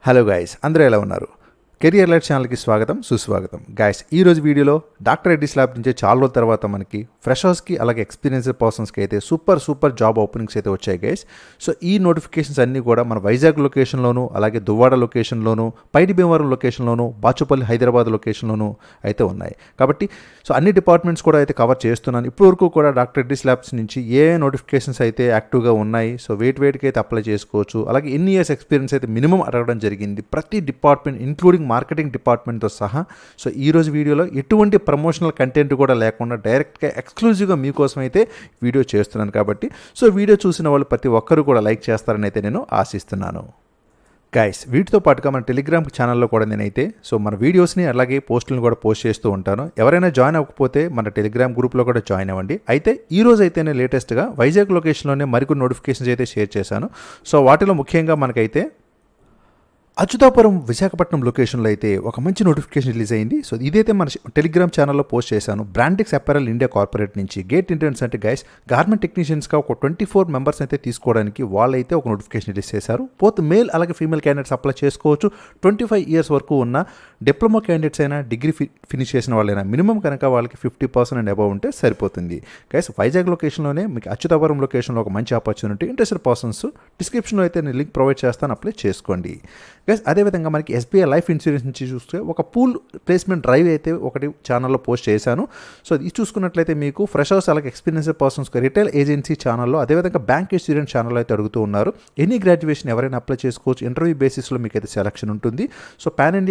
Hello guys, అందరూ ఎలా ఉన్నారు? కెరియర్ లైట్ ఛానల్కి స్వాగతం, సుస్వాగతం. గైస్, ఈరోజు వీడియోలో డాక్టర్ రెడ్డిస్ ల్యాబ్ నుంచి చాలా రోజుల తర్వాత మనకి ఫ్రెషర్స్కి అలాగే ఎక్స్పీరియన్స్డ్ పర్సన్స్కి అయితే సూపర్ జాబ్ ఓపెనింగ్స్ అయితే వచ్చాయి గైస్. సో ఈ నోటిఫికేషన్స్ అన్నీ కూడా మన వైజాగ్ లొకేషన్లోను, అలాగే దువ్వాడ లొకేషన్లోను, పైడి భీమవరం లొకేషన్లోను, బాచుపల్లి హైదరాబాద్ లొకేషన్లోను అయితే ఉన్నాయి. కాబట్టి సో అన్ని డిపార్ట్మెంట్స్ కూడా అయితే కవర్ చేస్తున్నాను. ఇప్పటివరకు కూడా డాక్టర్ రెడ్డిస్ ల్యాబ్స్ నుంచి ఏ నోటిఫికేషన్స్ అయితే యాక్టివ్గా ఉన్నాయి, సో వేటికి అయితే అప్లై చేసుకోవచ్చు, అలాగే ఎన్ని ఇయర్స్ ఎక్స్పీరియన్స్ అయితే మినిమం అడగడం జరిగింది ప్రతి డిపార్ట్మెంట్ ఇంక్లూడింగ్ మార్కెటింగ్ డిపార్ట్మెంట్తో సహా. సో ఈరోజు వీడియోలో ఎటువంటి ప్రమోషనల్ కంటెంట్ కూడా లేకుండా డైరెక్ట్గా ఎక్స్క్లూజివ్గా మీకోసం అయితే వీడియో చేస్తున్నాను. కాబట్టి సో వీడియో చూసిన వాళ్ళు ప్రతి ఒక్కరు కూడా లైక్ చేస్తారని అయితే నేను ఆశిస్తున్నాను. గైస్, వీటితో పాటుగా మన టెలిగ్రామ్ ఛానల్లో కూడా నేనైతే సో మన వీడియోస్ని అలాగే పోస్టులను కూడా పోస్ట్ చేస్తూ ఉంటాను. ఎవరైనా జాయిన్ అవ్వకపోతే మన టెలిగ్రామ్ గ్రూప్లో కూడా జాయిన్ అవ్వండి. అయితే ఈ రోజు అయితే నేను లేటెస్ట్గా వైజాగ్ లొకేషన్లోనే మరికొన్ని నోటిఫికేషన్స్ అయితే షేర్ చేశాను. సో వాటిలో ముఖ్యంగా మనకైతే అచ్యుతాపురం విశాఖపట్నం లొకేషన్లో అయితే ఒక మంచి నోటిఫికేషన్ రిలీజ్ అయింది. సో ఇదైతే మన టెలిగ్రామ్ ఛానల్లో పోస్ట్ చేశాను. బ్రాండెక్స్ అపారల్ ఇండియా కార్పొరేట్ నుంచి గేట్ ఇంటర్న్స్ అంటే గైస్ గార్మెంట్ టెక్నీషియన్స్గా ఒక 24 మెంబర్స్ అయితే తీసుకోవడానికి వాళ్ళైతే ఒక నోటిఫికేషన్ రిలీజ్ చేశారు. బోత్ మేల్ అలాగే ఫీమేల్ క్యాండిడేట్స్ అప్లై చేసుకోవచ్చు. 25 ఇయర్స్ వరకు ఉన్న డిప్లొమా క్యాండిడేట్స్ అయినా, డిగ్రీ ఫినిష్ చేసిన వాళ్ళైనా మినిమం కనుక వాళ్ళకి 50% అండ్ అబవ్ ఉంటే సరిపోతుంది. గైస్, వైజాగ్ లొకేషన్లోనే మీకు అచ్యుతాపురం లొకేషన్లో ఒక మంచి ఆపర్చునిటీ. ఇంట్రెస్టెడ్ పర్సన్స్ డిస్క్రిప్షన్లో అయితే నేను లింక్ ప్రొవైడ్ చేస్తాను, అప్లై చేసుకోండి. గైస్, అదేవిధంగా మనకి ఎస్బీఐ లైఫ్ ఇన్సూరెన్స్ నుంచి చూస్తే ఒక పూల్ ప్లేస్మెంట్ డ్రైవ్ అయితే ఒకటి ఛానల్లో పోస్ట్ చేశాను. సో ఇది చూసుకున్నట్లయితే మీకు ఫ్రెషర్స్ అలాగే ఎక్స్పీరియన్స్డ్ పర్సన్స్కి రిటైల్ ఏజెన్సీ ఛానల్లో, అదేవిధంగా బ్యాంక్ స్టూడెంట్ ఛానల్లో అయితే అడుగుతూ ఉన్నారు. ఎనీ గ్రాడ్యుయేషన్ ఎవరైనా అప్లై చేసుకోవచ్చు. ఇంటర్వ్యూ బేసిస్లో మీకు అయితే సెలక్షన్ ఉంటుంది. సో పాన్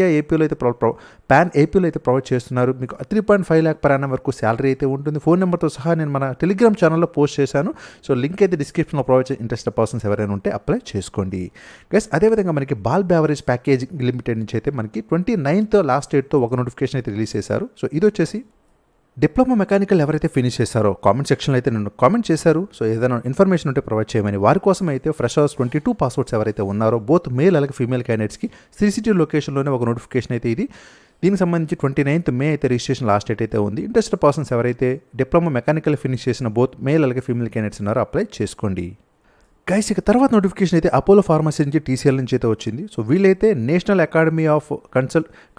ఏపీలో అయితే ప్రొవైడ్ చేస్తున్నారు. మీకు 3.5 lakh per annum వరకు శాలరీ అయితే ఉంటుంది. ఫోన్ నెంబర్తో సహా నేను మన టెలిగ్రామ్ ఛానల్లో పోస్ట్ చేశాను. సో లింక్ అయితే డిస్క్రిప్షన్లో ప్రొవైడ్ చేసి ఇంట్రెస్టెడ్ పర్సన్స్ ఎవరైనా ఉంటే అప్లై చేసుకోండి. గైస్, అదేవిధంగా మనకి బాల్ బ్యావరేజ్ ప్యాకేజ్ లిమిటెడ్ నుంచి అయితే మనకి 29th లాస్ట్ డేట్తో ఒక నోటిఫికేషన్ అయితే రిలీజ్ చేశారు. సో ఇది వచ్చేసి డిప్లొమా మెకానికల్ ఎవరైతే ఫినిష్ చేశారో కామెంట్ సెక్షన్లో అయితే నన్ను కామెంట్ చేశారు. సో ఏదైనా ఇన్ఫర్మేషన్ ఉంటే ప్రొవైడ్ చేయమని, వారి కోసం అయితే ఫ్రెషర్స్ 22 పాస్వర్డ్స్ ఎవరైతే ఉన్నారో బోత్ మేల్ అలాగే ఫీమేల్ క్యాండిడేట్స్కి సిటీ లొకేషన్లోనే ఒక నోటిఫికేషన్ అయితే ఇది. దీనికి సంబంధించి 29th మే అయితే రిజిస్ట్రేషన్ లాస్ట్ డేట్ అయితే ఉంది. ఇంట్రెస్టెడ్ పర్సన్స్ ఎవరైతే డిప్లొమా మెకానికల్ ఫినిష్ చేసిన బోత్ మేల్ అలాగే ఫీమేల్ క్యాండిడేట్స్ ఉన్నారో అప్లై చేసుకోండి. గైస్, ఇక తర్వాత నోటిఫికేషన్ అయితే అపోలో ఫార్మసీ నుంచి టీసీఎల్ నుంచి అయితే వచ్చింది. సో వీళ్ళైతే national academy of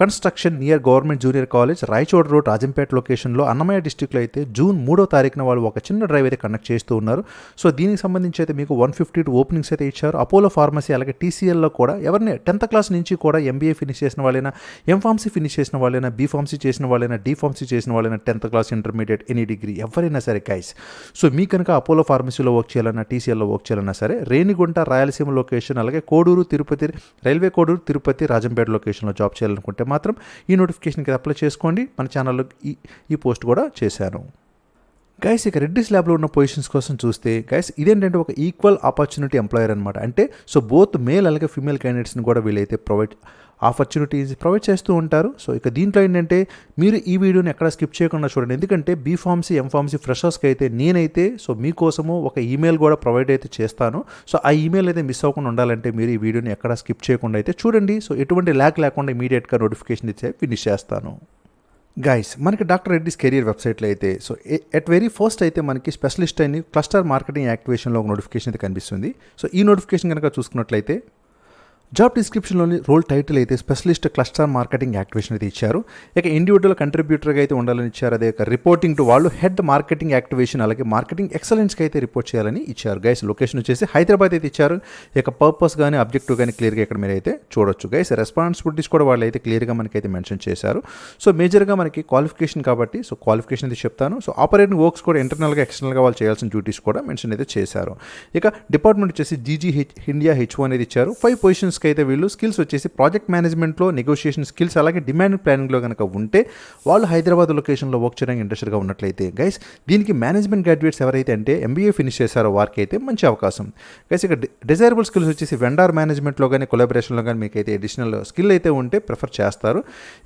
construction near government junior college, Rayachoti road, Rajampet లొకేషన్లో అన్నమయ్య డిస్టిక్లో అయితే June 3వ తారీఖున వాళ్ళు ఒక చిన్న డ్రైవ్ అయితే కండక్ట్ చేస్తూ ఉన్నారు. సో దీనికి సంబంధించి అయితే మీకు 152 ఓపెనింగ్స్ అయితే ఇచ్చారు. అపోలో ఫార్మసీ అలాగే టీసీఎల్లో కూడా ఎవరిని 10th క్లాస్ నుంచి కూడా ఎంబీఏ ఫినిష్ చేసిన వాళ్ళైనా, ఎంఫార్మసీ ఫినిష్ చేసిన వాళ్ళైనా, బీఫార్మసీ చేసిన వాళ్ళైనా, డీఫార్మసీ చేసిన వాళ్ళైనా, 10th class, intermediate, any degree ఎవరైనా సరే గైస్. సో మీ కనుక అపోలో ఫార్మసీలో వర్క్ చేయాలన్నా, టీసీఎల్లో వర్క్ చేయాలన్నా సరే రేణిగుంట రాయలసీమ లొకేషన్ అలాగే కోడూరు తిరుపతి, రైల్వే కోడూరు తిరుపతి, రాజంపేట లొకేషన్లో జాబ్ చేయాలనుకుంటే మాత్రం ఈ నోటిఫికేషన్కి అప్లై చేసుకోండి. మన ఛానల్లో ఈ పోస్ట్ కూడా చేశాను. గైస్, ఇక రెడ్డిస్ ల్యాబ్లో ఉన్న పొజిషన్స్ కోసం చూస్తే గైస్ ఇదేంటంటే ఒక ఈక్వల్ ఆపర్చునిటీ ఎంప్లాయర్ అనమాట. అంటే సో బోత్ మేల్ అలాగే ఫీమేల్ క్యాండిడేట్స్ని కూడా వీళ్ళైతే ఆపర్చునిటీస్ ప్రొవైడ్ చేస్తూ ఉంటారు. సో ఇక దీంట్లో ఏంటంటే మీరు ఈ వీడియోని ఎక్కడ స్కిప్ చేయకుండా చూడండి. ఎందుకంటే బీఫార్మసీ, ఎంఫార్మసీ ఫ్రెషర్స్కి అయితే నేనైతే సో మీకోసము ఒక ఈమెయిల్ కూడా ప్రొవైడ్ అయితే చేస్తాను. సో ఆ ఈమెయిల్ అయితే మిస్ అవ్వకుండా ఉండాలంటే మీరు ఈ వీడియోని ఎక్కడ స్కిప్ చేయకుండా అయితే చూడండి. సో ఎటువంటి ల్యాక్ లేకుండా ఇమీడియట్గా నోటిఫికేషన్ ఇచ్చే ఫినిష్ చేస్తాను. గైస్, మనకి డాక్టర్ రెడ్డిస్ కెరియర్ వెబ్సైట్లో అయితే సో ఎట్ వెరీ ఫస్ట్ అయితే మనకి స్పెషలిస్ట్ అయిన క్లస్టర్ మార్కెటింగ్ యాక్టివేషన్లో ఒక నోటిఫికేషన్ అయితే కనిపిస్తుంది. సో ఈ నోటిఫికేషన్ కనుక చూసుకున్నట్లయితే జాబ్ డిస్క్రిప్షన్లోని రోల్ టైటిల్ అయితే స్పెషలిస్ట్ క్లస్టర్ మార్కెటింగ్ యాక్టివేషన్ అయితే ఇచ్చారు. ఇక ఇండివిజువల్ కంట్రిబ్యూటర్గా అయితే ఉండాలని ఇచ్చారు. అదే రిపోర్టింగ్ టు వాళ్ళు హెడ్ మార్కెటింగ్ యాక్టివేషన్ అలాగే మార్కెటింగ్ ఎక్సలెన్స్కి అయితే రిపోర్ట్ చేయాలని ఇచ్చారు. గైస్, లొకేషన్ వచ్చేసి హైదరాబాద్ అయితే ఇచ్చారు. ఇక పర్పస్ కానీ ఆబ్జెక్టివ్ కానీ క్లియర్గా ఇక్కడ మీరు అయితే చూడొచ్చు. గైస్, రెస్పాన్సిబిలిటీస్ కూడా వాళ్ళు అయితే క్లియర్గా మనకైతే మెన్షన్ చేశారు. సో మేజర్గా మనకి క్వాలిఫికేషన్ కాబట్టి సో క్వాలిఫికేషన్ అయితే చెప్తాను. సో ఆపరేటింగ్ వర్క్స్ కూడా ఇంటర్నల్గా ఎక్స్టర్నల్గా వాళ్ళు చేయాల్సిన డ్యూటీస్ కూడా మెన్షన్ అయితే చేశారు. ఇక డిపార్ట్మెంట్ వచ్చేసి ఇండియా H1 అనేది ఇచ్చారు. 5 పొజిషన్స్ అయితే వీళ్ళు స్కిల్స్ వచ్చేసి ప్రాజెక్ట్ మేనేజ్మెంట్లో, నెగోషియేషన్ స్కిల్స్ అలాగే డిమాండ్ ప్లానింగ్లో కనుక ఉంటే వాళ్ళు హైదరాబాద్ లొకేషన్లో వర్క్ చేయడానికి ఇంట్రెస్ట్గా ఉన్నట్లయితే గైస్ దీనికి మేనేజ్మెంట్ గ్రాడ్యుయేట్స్ ఎవరైతే అంటే ఎంబీఏ ఫినిష్ చేశారో వారికి అయితే మంచి అవకాశం. గైస్, ఇక డిజైరబుల్ స్కిల్స్ వచ్చేసి వెండార్ మేనేజ్మెంట్లో కానీ కొలాబరేషన్లో కానీ మీకు అయితే అడిషనల్ స్కిల్ అయితే ఉంటే ప్రిఫర్ చేస్తారు.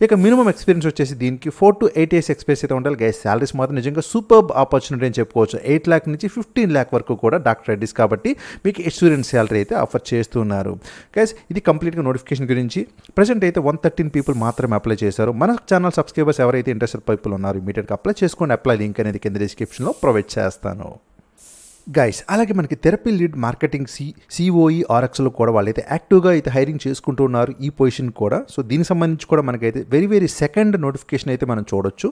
ఇక మినిమం ఎక్స్పీరియన్స్ వచ్చేసి దీనికి 4 to 8 years ఎక్స్పీరియన్స్ అయితే ఉండాలి. గైస్, శాలరీస్ మాత్రం నిజంగా సూపర్ ఆపర్చునిటీ అని చెప్పుకోవచ్చు. 8 lakh నుంచి 15 lakh వరకు కూడా డాక్టర్ రెడ్డిస్ కాబట్టి మీకు ఎక్స్పీరియన్స్ శాలరీ అయితే ఆఫర్ చేస్తున్నారు. గైస్, ఇది కంప్లీట్గా నోటిఫికేషన్ గురించి. ప్రజెంట్ అయితే 113 people మాత్రమే అప్లై చేశారు. మన ఛానల్ సబ్స్క్రైబర్స్ ఎవరైతే ఇంట్రెస్టెడ్ పీపుల్ ఉన్నారో ఇమీడియట్గా అప్లై చేసుకోండి. అప్లై లింక్ అనేది కింద డిస్క్రిప్షన్లో ప్రొవైడ్ చేస్తాను. గైస్ అలాగే మనకి థెరపీ లీడ్ మార్కెటింగ్ సిఓఈ ఆర్ఎక్స్లో కూడా వాళ్ళైతే యాక్టివ్గా అయితే హైరింగ్ చేసుకుంటూ ఉన్నారు ఈ పొజిషన్ కూడా. సో దీనికి సంబంధించి కూడా మనకైతే వెరీ సెకండ్ నోటిఫికేషన్ అయితే మనం చూడొచ్చు.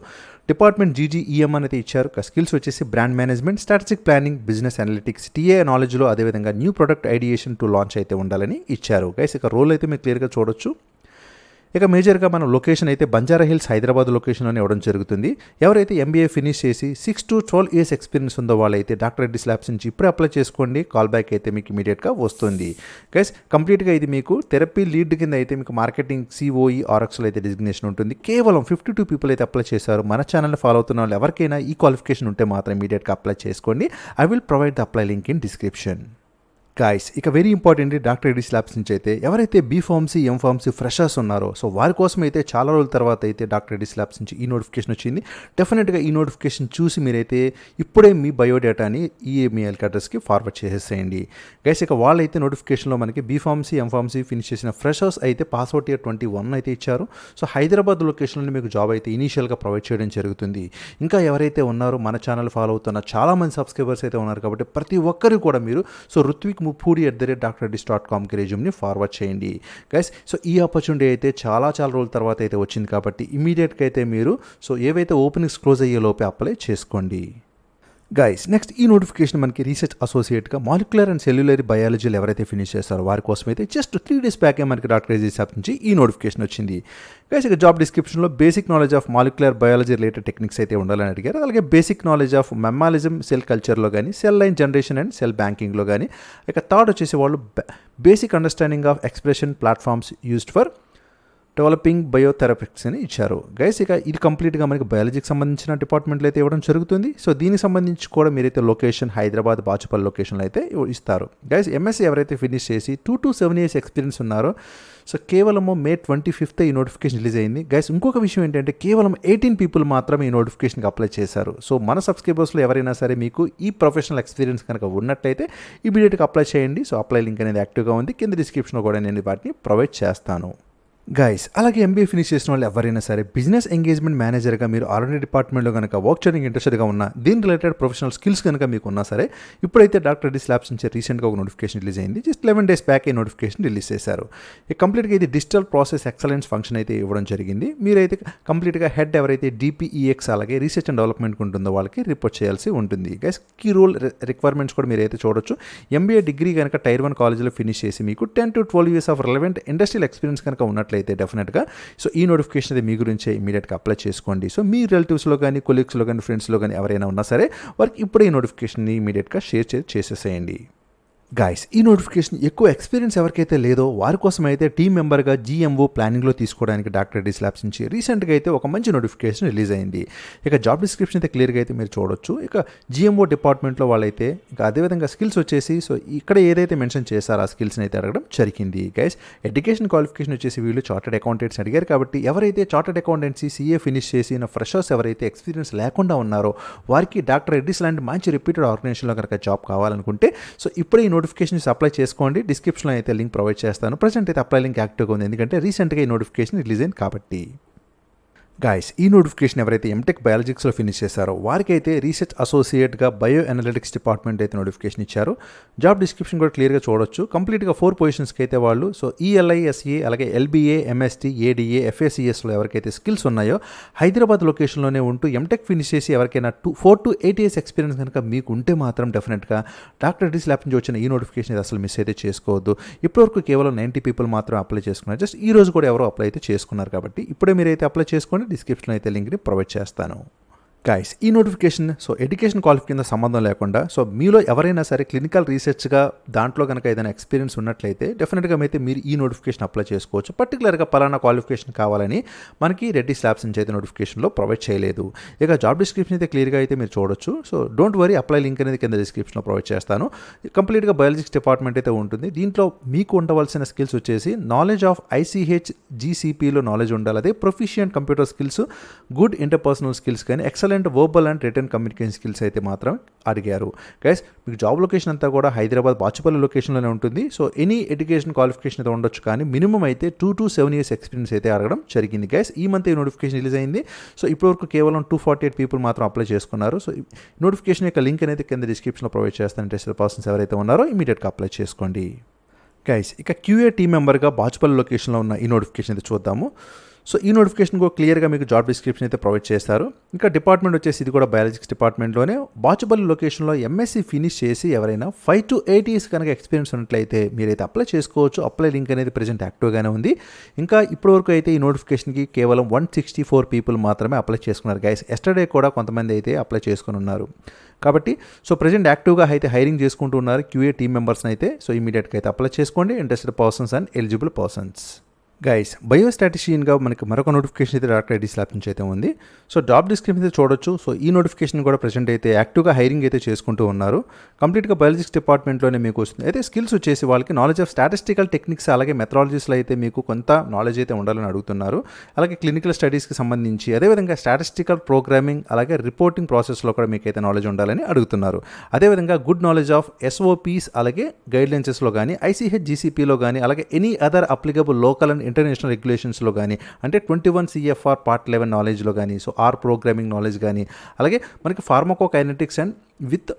డిపార్ట్మెంట్ జీజీఈఎం అనేది ఇచ్చారు. స్కిల్స్ వచ్చేసి brand management, strategic planning, business analytics, TA నాలెడ్జ్లో అదేవిధంగా new product ideation to launch అయితే ఉండాలని ఇచ్చారు. గైస్ ఇక రోల్ అయితే మీరు క్లియర్గా చూడొచ్చు. ఇక మేజర్గా మనం లొకేషన్ అయితే బంజారా హిల్స్ హైదరాబాద్ లొకేషన్లోనే ఇవ్వడం జరుగుతుంది. ఎవరైతే ఎంబీఏ ఫినిష్ చేసి 6 to 12 years ఎక్స్పీరియన్స్ ఉందో వాళ్ళైతే డాక్టర్ రెడ్డిస్ ల్యాబ్స్ నుంచి ఇప్పుడే అప్లై చేసుకోండి. కాల్ బ్యాక్ అయితే మీకు ఇమీడియట్గా వస్తుంది. గైస్ కంప్లీట్గా ఇది మీకు థెరపీ లీడ్ కింద అయితే మీకు మార్కెటింగ్ సిఓఈ ఆర్ఎక్స్లో అయితే డిజిగ్నేషన్ ఉంటుంది. కేవలం 52 people అయితే అప్లై చేశారు. మన ఛానల్ని ఫాలో అవుతున్న వాళ్ళు ఎవరికైనా ఈ క్వాలిఫికేషన్ ఉంటే మాత్రం ఇమీడియట్గా అప్లై చేసుకోండి. I will provide the apply link in description. Guys ఇక very important doctor Reddy's labs నుంచి అయితే ఎవరైతే బీఫార్మసీ ఎంఫార్మసీ ఫ్రెషర్స్ ఉన్నారో సో వారి కోసం అయితే చాలా రోజుల తర్వాత అయితే డాక్టర్ రెడ్డిస్ ల్యాబ్స్ నుంచి ఈ నోటిఫికేషన్ వచ్చింది. డెఫినెట్గా ఈ నోటిఫికేషన్ చూసి మీరైతే ఇప్పుడే మీ బయోడేటాని ఈ మెయిల్ అడ్రస్కి ఫార్వర్డ్ చేసేసేయండి. గైస్ ఇక వాళ్ళైతే నోటిఫికేషన్లో మనకి బీఫార్మసీ ఎంఫార్మసీ ఫినిష్ చేసిన ఫ్రెషర్స్ అయితే పాస్అవుట్ ఇయర్ 21 అయితే ఇచ్చారు. సో హైదరాబాద్ లొకేషన్లో మీకు జాబ్ అయితే ఇనీషియల్గా ప్రొవైడ్ చేయడం జరుగుతుంది. ఇంకా ఎవరైతే ఉన్నారో మన ఛానల్ ఫాలో అవుతున్న చాలామంది సబ్స్క్రైబర్స్ అయితే ఉన్నారు కాబట్టి ప్రతి ఒక్కరు కూడా మీరు సో రుత్విక్ muppudi@drredis.comకి రెజ్యూమ్ని ఫార్వర్డ్ చేయండి. గైస్ సో ఈ ఆపర్చునిటీ అయితే చాలా రోజుల తర్వాత అయితే వచ్చింది కాబట్టి ఇమీడియట్గా అయితే మీరు సో ఏవైతే ఓపెనింగ్స్ క్లోజ్ అయ్యే లోపే అప్లై చేసుకోండి. గైస్ నెక్స్ట్ ఈ నోటిఫికేషన్ మనకి రీసెర్చ్ అసోసియేట్గా మాలిక్యులర్ అండ్ సెల్యులరీ బయాలజీలు ఎవరైతే ఫినిష్ చేస్తారో వారి కోసం అయితే జస్ట్ 3 days బ్యాకే మనకి డాక్టర్ రెడ్డిస్ ల్యాబ్స్ నుంచి ఈ నోటిఫికేషన్ వచ్చింది. గైస్ ఇక జాబ్ డిస్క్రిప్షన్లో basic knowledge of molecular biology related techniques అయితే ఉండాలని అడిగారు. అలాగే basic knowledge of mammalian, cell కల్చర్లో కానీ, cell line generation and cell బ్యాంకింగ్లో కానీ, ఇక థర్డ్ వచ్చేసి వాళ్ళు basic understanding of expression platforms used for developing biotherapeutics అని ఇచ్చారు. గైస్ ఇక ఇది కంప్లీట్గా మనకి బయాలజీకి సంబంధించిన డిపార్ట్మెంట్లో అయితే ఇవ్వడం జరుగుతుంది. సో దీనికి సంబంధించి కూడా మీరైతే లొకేషన్ హైదరాబాద్ బాచుపల్లి లొకేషన్లో అయితే ఇస్తారు. గైస్ ఎంఎస్సీ ఎవరైతే ఫినిష్ చేసి 2 to 7 years ఎక్స్పీరియన్స్ ఉన్నారో సో కేవలము May 25th ఈ నోటిఫికేషన్ రిలీజ్ అయింది. గైస్ ఇంకొక విషయం ఏంటంటే కేవలం 18 people మాత్రమే ఈ నోటిఫికేషన్కి అప్లై చేశారు. సో మన సబ్స్క్రైబర్స్లో ఎవరైనా సరే మీకు ఈ ప్రొఫెషనల్ ఎక్స్పీరియన్స్ కనుక ఉన్నట్లయితే ఇమీడియట్గా అప్లై చేయండి. సో అప్లై లింక్ అనేది యాక్టివ్గా ఉంది. కింద డిస్క్రిప్షన్లో కూడా నేను వాటిని ప్రొవైడ్ చేస్తాను. గైస్ అలాగే ఎంబీఏ ఫినిష్ చేసిన వాళ్ళు ఎవరైనా సరే బిజినెస్ ఎంగేజ్మెంట్ మేనేజర్గా మీరు ఆర్ఎండ్డి డిపార్ట్మెంట్లో కనుక వర్క్ చేయడానికి ఇంట్రెస్టెడ్గా ఉన్నా, దీని రిలేటెడ్ ప్రొఫెషనల్ స్కిల్స్ కనుక మీకు ఉన్నా సరే ఇప్పుడైతే డాక్టర్ రెడ్డిస్ ల్యాబ్స్ నుంచి రీసెంట్గా ఒక నోటిఫికేషన్ రిలీజ్ అయింది. జస్ట్ 11 days బ్యాక్ ఈ నోటిఫికేషన్ రిలీజ్ చేశారు. కంప్లీట్గా ఇది డిజిటల్ ప్రాసెస్ ఎక్సలెన్స్ ఫంక్షన్ అయితే ఇవ్వడం జరిగింది. మీరైతే కంప్లీట్గా హెడ్ ఎవరైతే డిపిఈఎక్స్ అలాగే రీసెర్చ్ అండ్ డెవలప్మెంట్ ఉంటుందో వాళ్ళకి రిపోర్ట్ చేయాల్సి ఉంటుంది. గైస్ కీ రోల్ రిక్వైర్మెంట్స్ కూడా మీరైతే చూడొచ్చు. ఎంబీఏ డిగ్రీ కనుక Tier 1 కాలేజ్లో ఫినిష్ చేసి మీకు 10 to 12 years of relevant industrial experience కనుక ఉన్నట్లయితే డెఫినెట్గా సో ఈ నోటిఫికేషన్ అయితే మీ గురించే ఇమీడియట్గా అప్లై చేసుకోండి. సో మీ రిలేటివ్స్లో కానీ, కొలీగ్స్లో కానీ, ఫ్రెండ్స్లో కానీ ఎవరైనా ఉన్నా సరే వారికి ఇప్పుడే ఈ నోటిఫికేషన్ని ఇమీడియట్గా షేర్ చేసేసేయండి. గాయస్ ఈ నోటిఫికేషన్ ఎక్కువ ఎక్స్పీరియన్స్ ఎవరికైతే లేదో వారి కోసం అయితే టీమ్ మెంబర్గా జీఎంఓ ప్లానింగ్లో తీసుకోవడానికి డాక్టర్ రెడ్డిస్ ల్యాబ్స్ నుంచి రీసెంట్గా అయితే ఒక మంచి నోటిఫికేషన్ రిలీజ్ అయింది. ఇక జాబ్ డిస్క్రిప్షన్ అయితే క్లియర్గా అయితే మీరు చూడొచ్చు. ఇక జీఎంఓ డిపార్ట్మెంట్లో వాళ్ళైతే ఇంకా అదేవిధంగా స్కిల్స్ వచ్చేసి సో ఇక్కడ ఏదైతే మెన్షన్ చేశారో ఆ స్కిల్స్ని అయితే అడగడం జరిగింది. గైస్ ఎడ్యుకేషన్ క్వాలిఫికేషన్ వచ్చేసి వీళ్ళు చార్టెడ్ అకౌంటెంట్స్ అడిగారు కాబట్టి ఎవరైతే చార్టెడ్ అకౌంటెన్సీ సీఏ ఫినిష్ చేసిన ఫ్రెషర్స్ ఎవరైతే ఎక్స్పీరియన్స్ లేకుండా ఉన్నారో వారికి డాక్టర్ రెడ్డిస్ లాంటి మంచి రిపీటెడ్ ఆర్గనైజేషన్లో కనుక జాబ్ కావాలనుకుంటే సో ఇప్పుడే ఈ నోటిఫికేషన్ అప్లై చేసుకోండి. డిస్క్రిప్షన్లో అయితే లింక్ ప్రొవైడ్ చేస్తాను. ప్రజెంట్ అయితే అప్లై లింక్ యాక్టివ్గా ఉంది ఎందుకంటే రీసెంట్గా ఈ నోటిఫికేషన్ రిలీజ్ అయింది కాబట్టి. గాయస్ ఈ నోటిఫికేషన్ ఎవరైతే ఎంటెక్ బయాలజిక్స్లో ఫినిష్ చేశారో వారికి అయితే రీసెర్చ్ అసోసియేట్గా బయో అనలిటిక్స్ డిపార్ట్మెంట్ అయితే నోటిఫికేషన్ ఇచ్చారు. జాబ్ డిస్క్రిప్షన్ కూడా క్లియర్గా చూడొచ్చు. కంప్లీట్గా 4 పొజిషన్స్కి అయితే వాళ్ళు సో ఈఎల్ఐఎస్ఏ అలాగే ఎల్బీఏ, ఎంఎస్టీ, ఏడీఏ, ఎఫ్ఏసిఎస్లో ఎవరికైతే స్కిల్స్ ఉన్నాయో హైదరాబాద్ లొకేషన్లోనే ఉంటూ ఎంటెక్ ఫినిష్ చేసి ఎవరికైనా 4 to 8 years ఎక్స్పీరియన్స్ కనుక మీకు ఉంటే మాత్రం డెఫినెట్గా డాక్టర్ రెడ్డిస్ ల్యాబ్ నుంచి వచ్చిన ఈ నోటిఫికేషన్ అయితే అసలు మిస్ అయితే చేసుకోవద్దు. ఇప్పటివరకు కేవలం 90 people మాత్రం అప్లై చేసుకున్నారు. జస్ట్ ఈ రోజు కూడా ఎవరో అప్లై అయితే చేసుకున్నారు కాబట్టి ఇప్పుడే మీరైతే అప్లై చేసుకోండి. డిస్క్రిప్షన్లో అయితే లింక్ని ప్రొవైడ్ చేస్తాను. గైస్ ఈ నోటిఫికేషన్ సో ఎడ్యుకేషన్ క్వాలిఫికేషన్ కింద సంబంధం లేకుండా సో మీలో ఎవరైనా సరే క్లినికల్ రీసెర్చ్గా దాంట్లో కనుక ఏదైనా ఎక్స్పీరియన్స్ ఉన్నట్లయితే డెఫినెట్గా అయితే మీరు ఈ నోటిఫికేషన్ అప్లై చేసుకోవచ్చు. పర్టికులర్గా పలానా క్వాలిఫికేషన్ కావాలని మనకి రెడ్డిస్ ల్యాబ్స్ నుంచి అయితే నోటిఫికేషన్లో ప్రొవైడ్ చేయలేదు. ఇక జాబ్ డిస్క్రిప్షన్ అయితే క్లియర్గా అయితే మీరు చూడొచ్చు. So don't worry apply link అనేది కింద డిస్క్రిప్షన్లో ప్రొవైడ్ చేస్తాను. కంప్లీట్గా బయాలజిక్స్ డిపార్ట్మెంట్ అయితే ఉంటుంది. దీంట్లో మీకు ఉండవలసిన స్కిల్స్ వచ్చేసి నాలెడ్జ్ ఆఫ్ ఐసీహెచ్ జీసీపీలో నాలెడ్జ్ ఉండాలి. అదే proficient computer skills, good interpersonal skills కానీ, excellent excellent verbal and written communication skills అయితే మాత్రం అడిగారు. గైస్ మీకు జాబ్ లొకేషన్ అంతా కూడా హైదరాబాద్ బాచుపల్లి లొకేషన్లోనే ఉంటుంది. సో ఎనీ ఎడ్యుకేషన్ క్వాలిఫికేషన్ అయితే ఉండొచ్చు, కానీ మినిమం అయితే 2 to 7 years ఎక్స్పీరియన్స్ అయితే అడగడం జరిగింది. గైస్ ఈ మంత్ ఈ నోటిఫికేషన్ రిలీజ్ అయింది. సో ఇప్పటివరకు కేవలం 248 పీపుల్ మాత్రం అప్లై చేసుకున్నారు. సో నోటిఫికేషన్ యొక్క లింక్ అనేది కింద డిస్క్రిప్షన్లో ప్రొవైడ్ చేస్తాను. ఇంట్రెస్టెడ్ పర్సన్స్ ఎవరైతే ఉన్నారో ఇమీడియట్గా అప్లై చేసుకోండి. గైస్ ఇక QA టీమ్ మెంబర్గా బాచుపల్లి లొకేషన్లో ఉన్న ఈ నోటిఫికేషన్ అయితే చూద్దాము. సో ఈ నోటిఫికేషన్ కూడా క్లియర్గా మీకు జాబ్ డిస్క్రిప్షన్ అయితే ప్రొవైడ్ చేస్తారు. ఇంకా డిపార్ట్మెంట్ వచ్చేసి ఇది కూడా బయాలజిక్స్ డిపార్ట్మెంట్లోనే బాచుపల్లి లొకేషన్లో MSc ఫినిష్ చేసి ఎవరైనా 5 to 8 years కనుక ఎక్స్పీరియన్స్ ఉన్నట్లయితే మీరైతే అప్లై చేసుకోవచ్చు. అప్లై లింక్ అనేది ప్రెజెంట్ యాక్టివ్గానే ఉంది. ఇంకా ఇప్పటివరకు అయితే ఈ నోటిఫికేషన్కి కేవలం 164 పీపుల్ మాత్రమే అప్లై చేసుకున్నారు. గైస్ ఎస్టర్డే కూడా కొంతమంది అయితే అప్లై చేసుకుని ఉన్నారు. కాబట్టి సో ప్రెజెంట్ యాక్టివ్గా అయితే హైరింగ్ చేసుకుంటూ ఉన్నారు QA టీమ్ మెంబర్స్ని అయితే. సో ఇమీడియట్గా అయితే అప్లై చేసుకోండి, interested persons and eligible persons. Guys బయోస్టాటిషియన్గా మనకి మరొక నోటిఫికేషన్ అయితే డాక్టర్ రెడ్డిస్ ల్యాబ్ నుంచి అయితే ఉంది. సో జాబ్ డిస్క్రిప్షన్ అయితే చూడొచ్చు. సో ఈ నోటిఫికేషన్ కూడా ప్రెజెంట్ అయితే యాక్టివ్గా హైరింగ్ అయితే చేసుకుంటూ ఉన్నారు. కంప్లీట్గా బయాలజిక్స్ డిపార్ట్మెంట్లోనే మీకు వస్తుంది. అయితే స్కిల్స్ వచ్చేసి వాళ్ళకి నాలెడ్జ్ ఆఫ్ స్టాటిస్టికల్ టెక్నిక్స్ అలాగే మెథడాలజీస్లో అయితే మీకు కొంత నాలెడ్జ్ అయితే ఉండాలని అడుగుతున్నారు. అలాగే క్లినికల్ స్టడీస్కి సంబంధించి అదేవిధంగా స్టాటిస్టికల్ ప్రోగ్రామింగ్ అలాగే రిపోర్టింగ్ ప్రాసెస్లో కూడా మీకు అయితే నాలెడ్జ్ ఉండాలని అడుగుతున్నారు. అదేవిధంగా గుడ్ నాలెడ్జ్ ఆఫ్ SOPs అలాగే గైడ్లైన్సెస్లో కానీ ICH GCPలో కానీ అలాగే any other applicable local and international రెగ్యులేషన్స్లో కానీ అంటే 21 CFR Part 11 నాలెడ్జ్లో కానీ సో ప్రోగ్రామింగ్ నాలెడ్జ్ కానీ అలాగే మనకి ఫార్మకోకైనెటిక్స్ అండ్ విత్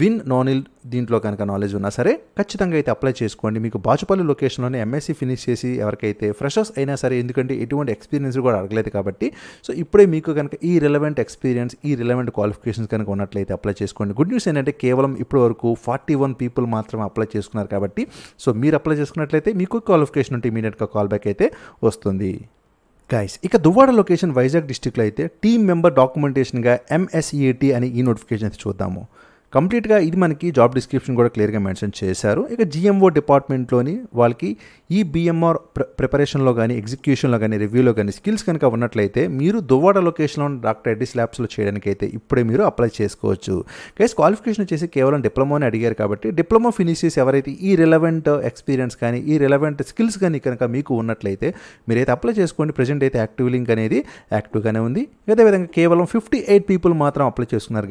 విన్ నానిల్ దీంట్లో కనుక నాలెడ్జ్ ఉన్నా సరే ఖచ్చితంగా అయితే అప్లై చేసుకోండి. మీకు బాచుపల్లి లొకేషన్లోనే MSc ఫినిష్ చేసి ఎవరికైతే ఫ్రెషర్స్ అయినా సరే, ఎందుకంటే ఎటువంటి ఎక్స్పీరియన్స్ కూడా అడగలేదు కాబట్టి సో ఇప్పుడే మీకు కనుక ఈ రిలవెంట్ ఎక్స్పీరియన్స్ ఈ రిలవెంట్ క్వాలిఫికేషన్స్ కనుక ఉన్నట్లయితే అప్లై చేసుకోండి. గుడ్ న్యూస్ ఏంటంటే కేవలం ఇప్పటి వరకు 41 పీపుల్ మాత్రమే అప్లై చేసుకున్నారు కాబట్టి సో మీరు అప్లై చేసుకున్నట్లయితే మీకు క్వాలిఫికేషన్ ఉంటే ఇమీడియట్గా కాల్ బ్యాక్ అయితే వస్తుంది. గైస్ ఇక దువ్వాడ లొకేషన్ వైజాగ్ డిస్ట్రిక్ట్లో అయితే టీమ్ మెంబర్ డాక్యుమెంటేషన్గా MSEAT అని ఈ నోటిఫికేషన్ అయితే చూద్దాము. కంప్లీట్గా ఇది మనకి జాబ్ డిస్క్రిప్షన్ కూడా క్లియర్గా మెన్షన్ చేశారు. ఇక GMO డిపార్ట్మెంట్లోని వాళ్ళకి ఈ BMR ప్రిపరేషన్లో కానీ ఎగ్జిక్యూషన్లో కానీ రివ్యూలో కానీ స్కిల్స్ కనుక ఉన్నట్లయితే మీరు దువ్వాడ లొకేషన్లో డాక్టర్ రెడ్డిస్ ల్యాబ్స్లో చేయడానికి అయితే ఇప్పుడే మీరు అప్లై చేసుకోవచ్చు. గైస్ క్వాలిఫికేషన్ వచ్చేసి కేవలం డిప్లొమాని అడిగారు కాబట్టి డిప్లొమా ఫినిష్ చేసి ఎవరైతే ఈ రిలవెంట్ ఎక్స్పీరియన్స్ కానీ ఈ రిలవెంట్ స్కిల్స్ కానీ కనుక మీకు ఉన్నట్లయితే మీరైతే అప్లై చేసుకోండి. ప్రెజెంట్ అయితే యాక్టివ్ లింక్ అనేది యాక్టివ్గానే ఉంది. అదేవిధంగా కేవలం 58 పీపుల్ మాత్రం అప్లై చేస్తున్నారు.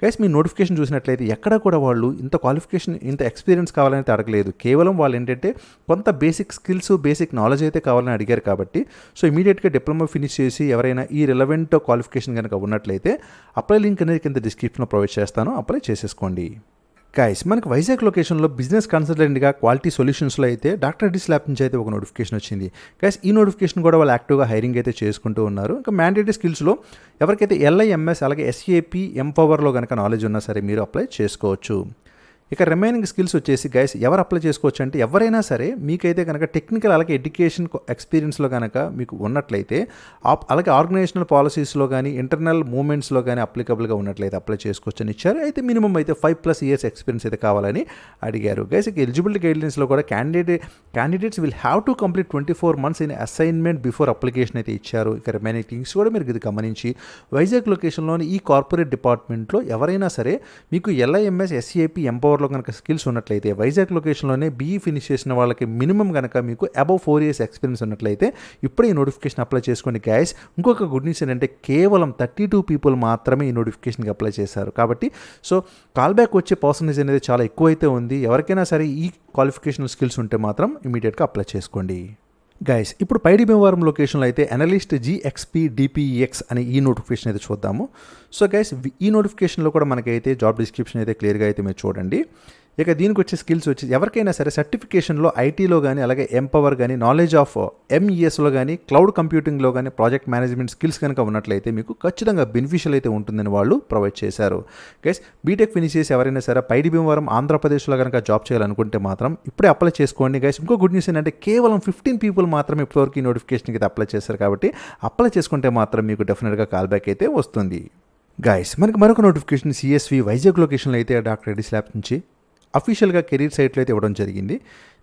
గైస్ మీ నోటిఫికేషన్ చూసినట్లయితే ఎక్కడ కూడా వాళ్ళు ఇంత క్వాలిఫికేషన్ ఇంత ఎక్స్పీరియన్స్ కావాలని అడగలేదు. కేవలం వాళ్ళు ఏంటంటే కొంత బేసిక్ స్కిల్స్ బేసిక్ నాలెడ్జ్ అయితే కావాలని అడిగారు కాబట్టి సో ఇమీడియట్గా డిప్లొమా ఫినిష్ చేసి ఎవరైనా ఈ రిలవెంట్ క్వాలిఫికేషన్ కనుక ఉన్నట్లయితే అప్లై లింక్ అనేది కింద డిస్క్రిప్షన్లో ప్రొవైడ్ చేస్తాను, అప్లై చేసేసుకోండి. గైస్ మనకి వైజాగ్ లొకేషన్లో బిజినెస్ కన్సల్టెంట్గా క్వాలిటీ సొల్యూషన్స్లో అయితే డాక్టర్ రెడ్డిస్ ల్యాబ్ నుంచి అయితే ఒక నోటిఫికేషన్ వచ్చింది. గైస్ ఈ నోటిఫికేషన్ కూడా వాళ్ళు యాక్టివ్గా హైరింగ్ అయితే చేసుకుంటూ ఉన్నారు. ఇంకా మ్యాండేటరీ స్కిల్స్లో ఎవరికైతే LIMS అలాగే SAP ఎంపవర్లో కనుక నాలెడ్జ్ ఉన్నా సరే మీరు అప్లై చేసుకోవచ్చు. ఇక రిమైనింగ్ స్కిల్స్ వచ్చేసి గైస్ ఎవరు అప్లై చేసుకోవచ్చు అంటే ఎవరైనా సరే మీకైతే కనుక టెక్నికల్ అలాగే ఎడ్యుకేషన్ ఎక్స్పీరియన్స్లో కనుక మీకు ఉన్నట్లయితే అలాగే ఆర్గనైజేషనల్ పాలసీస్లో కానీ ఇంటర్నల్ మూవ్మెంట్స్లో కానీ అప్లికబుల్గా ఉన్నట్లయితే అప్లై చేసుకోవచ్చు అని ఇచ్చారు. అయితే మినిమం అయితే 5+ years ఎక్స్పీరియన్స్ అయితే కావాలని అడిగారు. గైస్ ఇక ఎలిజిబిలిటీ గైడ్లైన్స్లో కూడా candidates will have to complete 24 months in assignment before application అయితే ఇచ్చారు. ఇక రిమైనింగ్ థింగ్స్ కూడా మీరు ఇది గమనించి వైజాగ్ లొకేషన్లోని ఈ కార్పొరేట్ డిపార్ట్మెంట్లో ఎవరైనా సరే మీకు LIMS SAP ఎంపవర్ లో కనుక స్కిల్స్ ఉన్నట్లయితే వైజాగ్ లొకేషన్లోనే BE ఫినిష్ చేసిన వాళ్ళకి మినిమం కనుక మీకు అబవ్ 4 years ఎక్స్పీరియన్స్ ఉన్నట్లయితే ఇప్పుడే ఈ నోటిఫికేషన్ అప్లై చేసుకోండి. గైస్ ఇంకొక గుడ్ న్యూస్ ఏంటంటే కేవలం 32 పీపుల్ మాత్రమే ఈ నోటిఫికేషన్కి అప్లై చేశారు కాబట్టి సో కాల్ బ్యాక్ వచ్చే పర్సంటేజ్ అనేది చాలా ఎక్కువైతే ఉంది. ఎవరికైనా సరే ఈ క్వాలిఫికేషన్ స్కిల్స్ ఉంటే మాత్రం ఇమీడియట్గా అప్లై చేసుకోండి. గైస్ ఇప్పుడు పైడి భీమవరం లొకేషన్లో అయితే అనలిస్ట్ GXP DPEX అనే ఈ నోటిఫికేషన్ అయితే చూద్దాము. సో గైస్ ఈ నోటిఫికేషన్లో కూడా మనకైతే జాబ్ డిస్క్రిప్షన్ అయితే క్లియర్గా అయితే మీరు చూడండి. ఇక దీనికి వచ్చే స్కిల్స్ వచ్చి ఎవరికైనా సరే సర్టిఫికేషన్లో ఐటీలో కానీ అలాగే ఎంపవర్ కానీ నాలెడ్జ్ ఆఫ్ MESలో కానీ క్లౌడ్ కంప్యూటింగ్లో కానీ ప్రాజెక్ట్ మేనేజ్మెంట్ స్కిల్స్ కనుక ఉన్నట్లయితే మీకు ఖచ్చితంగా బెనిఫిషియల్ అయితే ఉంటుందని వాళ్ళు ప్రొవైడ్ చేశారు. గైస్ బీటెక్ ఫినిష్ చేసి ఎవరైనా సరే పైడి భీమవరం ఆంధ్రప్రదేశ్లో కనుక జాబ్ చేయాలనుకుంటే మాత్రం ఇప్పుడే అప్లై చేసుకోండి. గైస్ ఇంకో గుడ్ న్యూస్ ఏంటంటే కేవలం 15 పీపుల్ మాత్రమే ఇప్పటివరకు ఈ నోటిఫికేషన్కి అయితే అప్లై చేశారు కాబట్టి అప్లై చేసుకుంటే మాత్రం మీకు డెఫినెట్గా కాల్ బ్యాక్ అయితే వస్తుంది. గైస్ మనకి మరొక నోటిఫికేషన్ CSV వైజాగ్ లొకేషన్లో అయితే డాక్టర్ రెడ్డిస్ ల్యాబ్ నుంచి అఫీషియల్గా కెరీర్ సైట్లో అయితే ఇవ్వడం జరిగింది.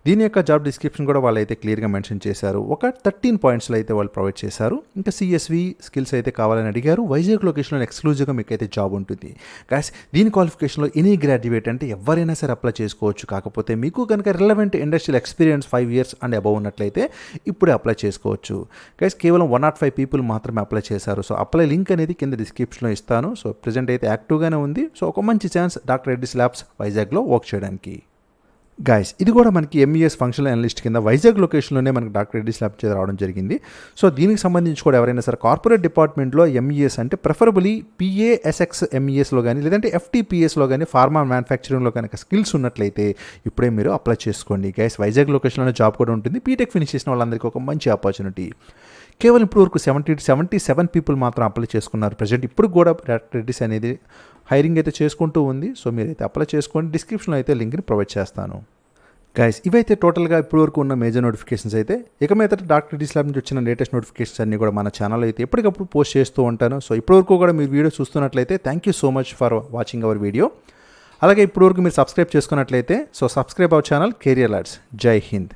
దీని యొక్క జాబ్ డిస్క్రిప్షన్ కూడా వాళ్ళు అయితే క్లియర్గా మెన్షన్ చేశారు. ఒక 13 పాయింట్స్లో అయితే వాళ్ళు ప్రొవైడ్ చేశారు. ఇంకా CSV స్కిల్స్ అయితే కావాలని అడిగారు. వైజాగ్ లొకేషన్లో ఎక్స్క్లూజివ్గా మీకు అయితే జాబ్ ఉంటుంది. గైస్ దీని క్వాలిఫికేషన్లో ఎనీ గ్రాడ్యుయేట్ అంటే ఎవరైనా సరే అప్లై చేసుకోవచ్చు. కాకపోతే మీకు కనుక relevant industrial experience 5 years and above ఉన్నట్లయితే ఇప్పుడే అప్లై చేసుకోవచ్చు. గైస్ కేవలం 105 పీపుల్ మాత్రమే అప్లై చేశారు. సో అప్లై లింక్ అనేది కింద డిస్క్రిప్షన్లో ఇస్తాను. సో ప్రెజెంట్ అయితే యాక్టివ్గానే ఉంది. సో ఒక మంచి ఛాన్స్ డాక్టర్ రెడ్డిస్ ల్యాబ్స్ వైజాగ్లో వర్క్ చేయడానికి. గైస్ ఇది కూడా మనకి MES ఫంక్షనల్ అనలిస్ట్ కింద వైజాగ్ లొకేషన్లోనే మనకి డాక్టర్ రెడ్డిస్ ల్యాబ్ చేసి రావడం జరిగింది. సో దీనికి సంబంధించి కూడా ఎవరైనా సరే కార్పొరేట్ డిపార్ట్మెంట్లో MES అంటే ప్రిఫరబుల్లీ PASX MESలో కానీ లేదంటే FTPSలో కానీ ఫార్మా మ్యానుఫ్యాక్చరింగ్లో కనుక స్కిల్స్ ఉన్నట్లయితే ఇప్పుడే మీరు అప్లై చేసుకోండి. గైస్ వైజాగ్ లొకేషన్లోనే జాబ్ కూడా ఉంటుంది. బీటెక్ ఫినిష్ చేసిన వాళ్ళందరికీ ఒక మంచి ఆపర్చునిటీ. కేవలం ఇప్పుడు వరకు 77 పీపుల్ మాత్రం అప్లై చేసుకున్నారు. ప్రజెంట్ ఇప్పుడు కూడా డాక్టర్ రెడ్డిస్ అనేది హైరింగ్ అయితే చేసుకుంటూ ఉంది. సో మీరైతే అప్లై చేసుకోండి. డిస్క్రిప్షన్లో అయితే లింక్ని ప్రొవైడ్ చేస్తాను. గైస్ ఇవైతే టోటల్గా ఇప్పటివరకు ఉన్న మేజర్ నోటిఫికేషన్స్ అయితే. ఇక మీద డాక్టర్ రెడ్డిస్ ల్యాబ్ నుంచి వచ్చిన లేటెస్ట్ నోటిఫికేషన్స్ అన్నీ కూడా మన ఛానల్ అయితే ఎప్పటికప్పుడు పోస్ట్ చేస్తూ ఉంటాను. సో ఇప్పటివరకు కూడా మీరు వీడియో చూస్తున్నట్లయితే thank you so much for watching our video. అలాగే ఇప్పటివరకు మీరు సబ్స్క్రైబ్ చేసుకున్నట్లయితే so subscribe our channel career alerts. జై హింద్.